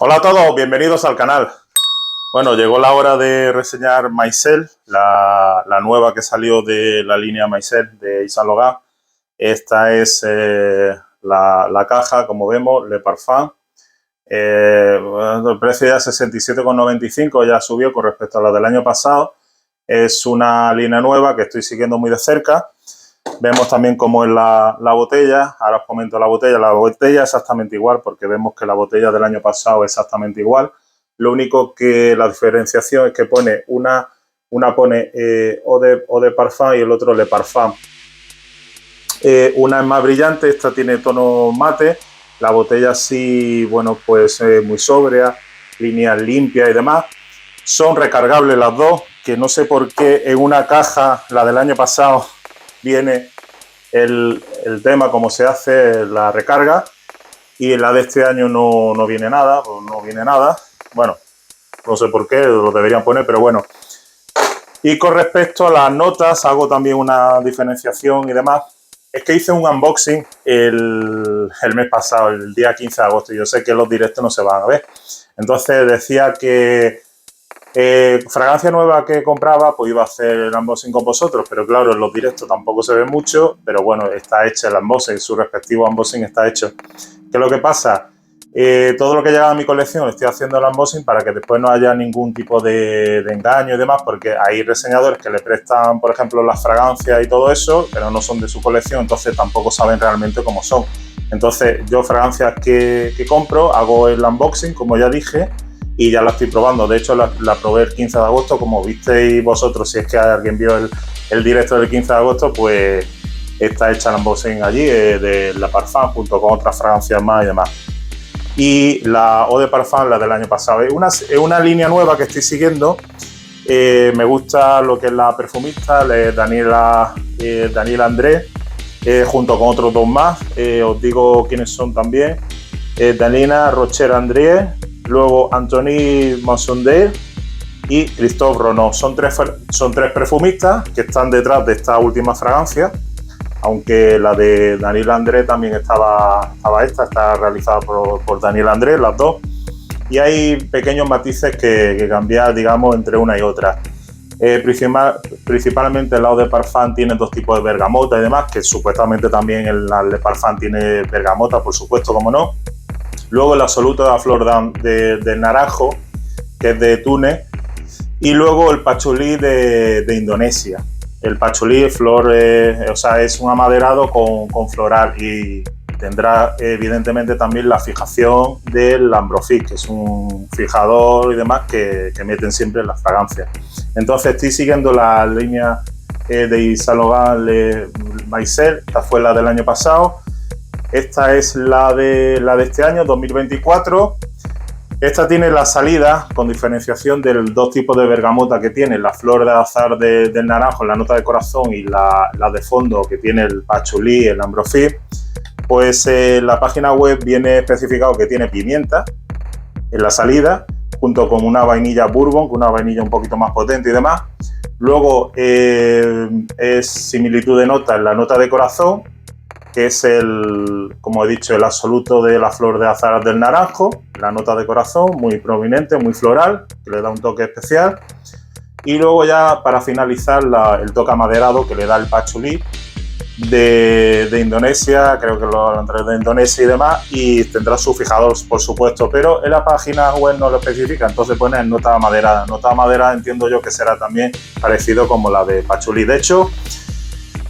Hola a todos, bienvenidos al canal. Bueno, llegó la hora de reseñar Maicel, la nueva que salió de la línea Maicel de Yves Saint Laurent. Esta es la caja, como vemos, Le Parfum. El precio ya 67,95, ya subió con respecto a la del año pasado. Es una línea nueva que estoy siguiendo muy de cerca. Vemos también cómo es la botella. Ahora os comento la botella. La botella es exactamente igual porque vemos que la botella del año pasado es exactamente igual. Lo único que la diferenciación es que pone una pone Eau de Parfum y el otro Le Parfum. Una es más brillante, esta tiene tono mate. La botella sí, bueno, pues muy sobria, líneas limpias y demás. Son recargables las dos, que no sé por qué en una caja, la del año pasado, viene el tema, cómo se hace la recarga, y en la de este año no viene nada, pues no viene nada. Bueno, no sé por qué, lo deberían poner, pero bueno. Y con respecto a las notas, hago también una diferenciación y demás. Es que hice un unboxing el mes pasado, el día 15 de agosto, y yo sé que los directos no se van a ver. Entonces decía que fragancia nueva que compraba, pues iba a hacer el unboxing con vosotros, pero claro, en los directos tampoco se ve mucho, pero bueno, está hecho el unboxing, su respectivo unboxing está hecho. ¿Qué es lo que pasa? Todo lo que llega a mi colección estoy haciendo el unboxing para que después no haya ningún tipo de engaño y demás, porque hay reseñadores que le prestan, por ejemplo, las fragancias y todo eso, pero no son de su colección, entonces tampoco saben realmente cómo son. Entonces yo fragancias que compro, hago el unboxing, como ya dije, y ya la estoy probando. De hecho, la probé el 15 de agosto, como visteis vosotros, si es que alguien vio el directo del 15 de agosto, pues está hecha el unboxing allí de Le Parfum, junto con otras fragancias más y demás. Y la Eau de Parfum, la del año pasado. Es una línea nueva que estoy siguiendo. Me gusta lo que es la perfumista, Daniela André, junto con otros dos más. Os digo quiénes son también. Daniela Rocher-André, luego Anthony Massondet y Christophe Renaud. Son tres perfumistas que están detrás de esta última fragancia, aunque la de Daniel André también está realizada por Daniel André, las dos, y hay pequeños matices que cambiar, digamos, entre una y otra. Principalmente el Eau de Parfum tiene dos tipos de bergamota y demás, que supuestamente también el Le Parfum tiene bergamota, por supuesto, como no. Luego el absoluto de la flor de naranjo, que es de Túnez, y luego el pachulí de Indonesia. El pachulí es flor, es un amaderado con floral, y tendrá evidentemente también la fijación del Ambrofix, que es un fijador y demás que meten siempre en las fragancias. Entonces estoy siguiendo la línea de Yves Saint Laurent Maicel. Esta fue la del año pasado. Esta es la de este año, 2024. Esta tiene la salida, con diferenciación de los dos tipos de bergamota que tiene, la flor de azar del naranjo, la nota de corazón, y la de fondo que tiene el pachulí, el Ambrofix. Pues la página web viene especificado que tiene pimienta en la salida, junto con una vainilla bourbon, con una vainilla un poquito más potente y demás. Luego es similitud de nota en la nota de corazón, que es como he dicho, el absoluto de la flor de azahar del naranjo, la nota de corazón, muy prominente, muy floral, que le da un toque especial. Y luego ya, para finalizar, el toque amaderado que le da el pachulí de Indonesia, creo que lo trae de Indonesia y demás, y tendrá su fijador, por supuesto, pero en la página web no lo especifica, entonces pone nota amaderada. Nota amaderada entiendo yo que será también parecido como la de pachulí. De hecho,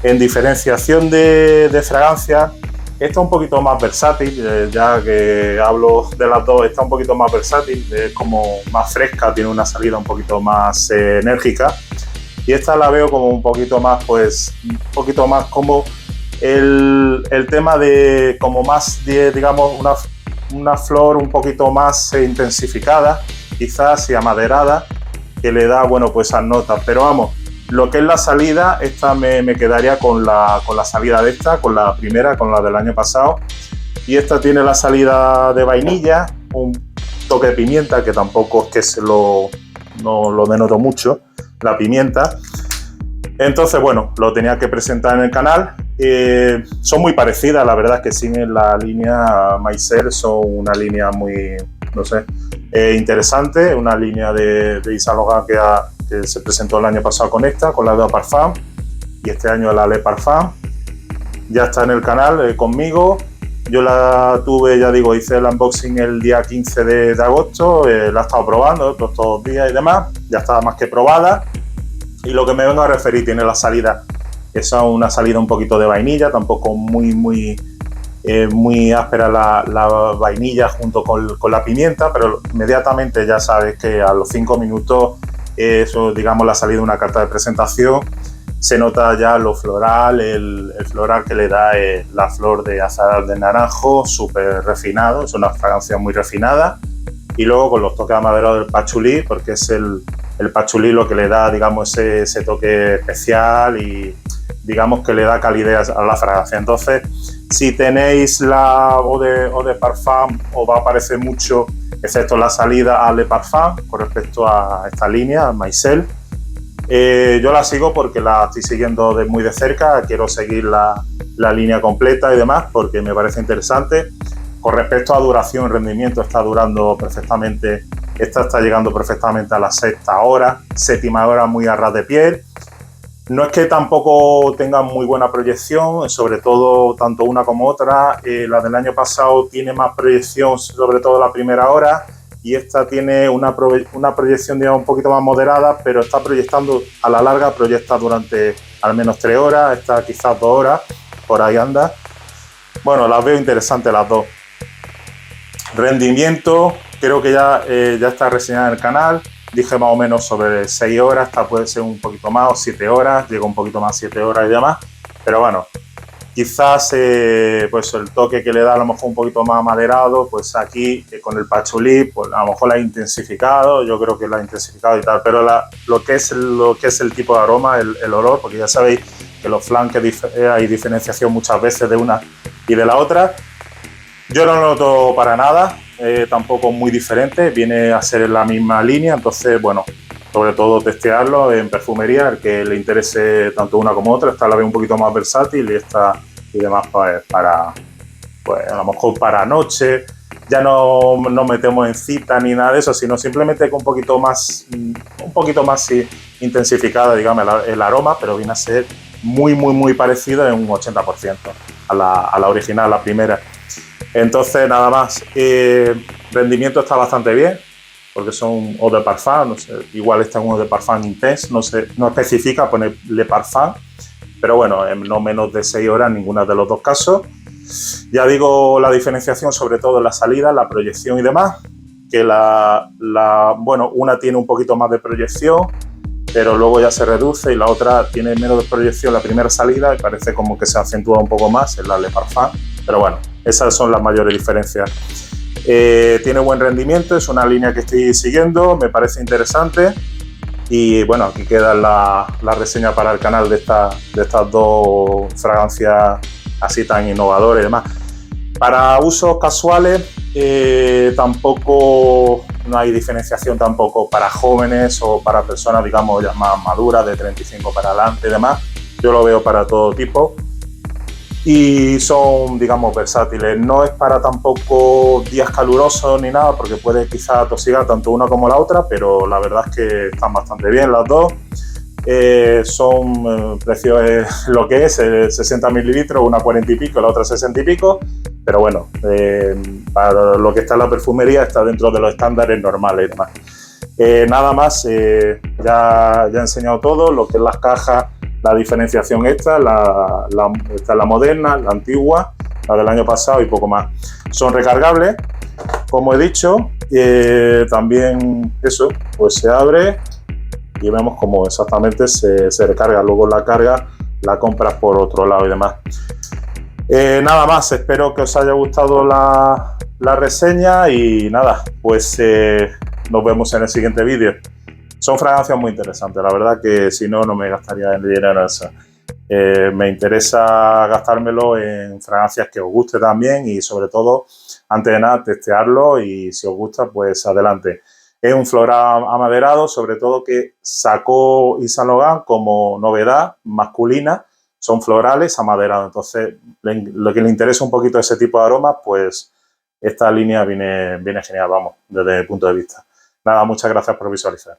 en diferenciación de fragancia, esta es un poquito más versátil, ya que hablo de las dos, está un poquito más versátil, es como más fresca, tiene una salida un poquito más enérgica, y esta la veo como un poquito más como el tema de como más, digamos, una flor un poquito más intensificada, quizás, y amaderada, que le da, bueno, pues esas notas. Pero vamos, lo que es la salida, esta me quedaría con la salida de esta, con la primera, con la del año pasado. Y esta tiene la salida de vainilla, un toque de pimienta, que tampoco es que no lo denoto mucho, la pimienta. Entonces, bueno, lo tenía que presentar en el canal. Son muy parecidas, la verdad es que siguen la línea Maicel, son una línea muy, no sé. Interesante, una línea de Yves Saint Laurent que se presentó el año pasado con esta, con la de Parfum, y este año la Le Parfum. Ya está en el canal conmigo. Yo la tuve, ya digo, hice el unboxing el día 15 de agosto, la he estado probando todos los días y demás, ya estaba más que probada. Y lo que me vengo a referir tiene la salida, esa es una salida un poquito de vainilla, tampoco muy áspera la vainilla junto con la pimienta, pero inmediatamente ya sabes que a los 5 minutos, eso digamos la salida de una carta de presentación, se nota ya lo floral, el floral que le da la flor de azahar de naranjo, súper refinado, es una fragancia muy refinada. Y luego con los toques amaderados del patchouli, porque es el patchouli lo que le da, digamos, ese toque especial y digamos que le da calidez a la fragancia. Entonces, si tenéis la Eau de Parfum, os va a parecer mucho, excepto la salida a Le Parfum, con respecto a esta línea, a Maisel. Yo la sigo porque la estoy siguiendo muy de cerca, quiero seguir la línea completa y demás porque me parece interesante. Con respecto a duración y rendimiento, está durando perfectamente, esta está llegando perfectamente a la séptima hora muy a ras de piel. No es que tampoco tengan muy buena proyección, sobre todo tanto una como otra. La del año pasado tiene más proyección, sobre todo la primera hora, y esta tiene una proyección, digamos, un poquito más moderada, pero está proyectando, a la larga proyecta durante al menos 3 horas, esta quizás 2 horas, por ahí anda. Bueno, las veo interesantes las dos. Rendimiento, creo que ya está reseñada en el canal, dije más o menos sobre 6 horas, esta puede ser un poquito más, o 7 horas, llega un poquito más 7 horas y demás, pero bueno, quizás pues el toque que le da a lo mejor un poquito más maderado, pues aquí con el patchouli, pues a lo mejor la ha intensificado, yo creo que la ha intensificado y tal, pero lo que es el tipo de aroma, el olor, porque ya sabéis que los flanques hay diferenciación muchas veces de una y de la otra. Yo no lo noto para nada, tampoco muy diferente, viene a ser en la misma línea, entonces, bueno, sobre todo testearlo en perfumería, el que le interese tanto una como otra, esta la veo un poquito más versátil y esta y demás pues, pues a lo mejor para noche, ya no metemos en cita ni nada de eso, sino simplemente con un poquito más sí, intensificada, digamos, el aroma, pero viene a ser muy parecido en un 80% a la original, la primera. Entonces, nada más, rendimiento está bastante bien, porque son Eau de Parfum, no sé, igual está un Eau de Parfum Intense, no sé, no especifica, pone Le Parfum, pero bueno, en no menos de 6 horas en ninguno de los dos casos. Ya digo la diferenciación, sobre todo en la salida, la proyección y demás, que bueno, una tiene un poquito más de proyección, pero luego ya se reduce y la otra tiene menos de proyección la primera salida y parece como que se acentúa un poco más en la Le Parfum, pero bueno, esas son las mayores diferencias. Tiene buen rendimiento, es una línea que estoy siguiendo, me parece interesante y bueno, aquí queda la reseña para el canal de estas dos fragancias así tan innovadoras y demás. Para usos casuales tampoco no hay diferenciación tampoco para jóvenes o para personas digamos ya más maduras de 35 para adelante y demás, yo lo veo para todo tipo. Y son, digamos, versátiles. No es para tampoco días calurosos ni nada, porque puede quizás atosigar tanto una como la otra, pero la verdad es que están bastante bien las dos. Son precio es lo que es, 60 mililitros, una 40 y pico, la otra 60 y pico, pero bueno, para lo que está en la perfumería está dentro de los estándares normales y demás. Nada más, ya he enseñado todo, lo que es las cajas, la diferenciación esta es la moderna, la antigua, la del año pasado y poco más. Son recargables, como he dicho, también eso, pues se abre y vemos cómo exactamente se recarga. Luego la carga la compras por otro lado y demás. Nada más, espero que os haya gustado la reseña y nada, pues nos vemos en el siguiente vídeo. Son fragancias muy interesantes, la verdad que si no, no me gastaría el dinero en eso. Me interesa gastármelo en fragancias que os guste también y sobre todo, antes de nada, testearlo y si os gusta, pues adelante. Es un floral amaderado, sobre todo que sacó Yves Saint Laurent como novedad masculina, son florales amaderados. Entonces, lo que le interesa un poquito ese tipo de aromas, pues esta línea viene genial, vamos, desde mi punto de vista. Nada, muchas gracias por visualizar.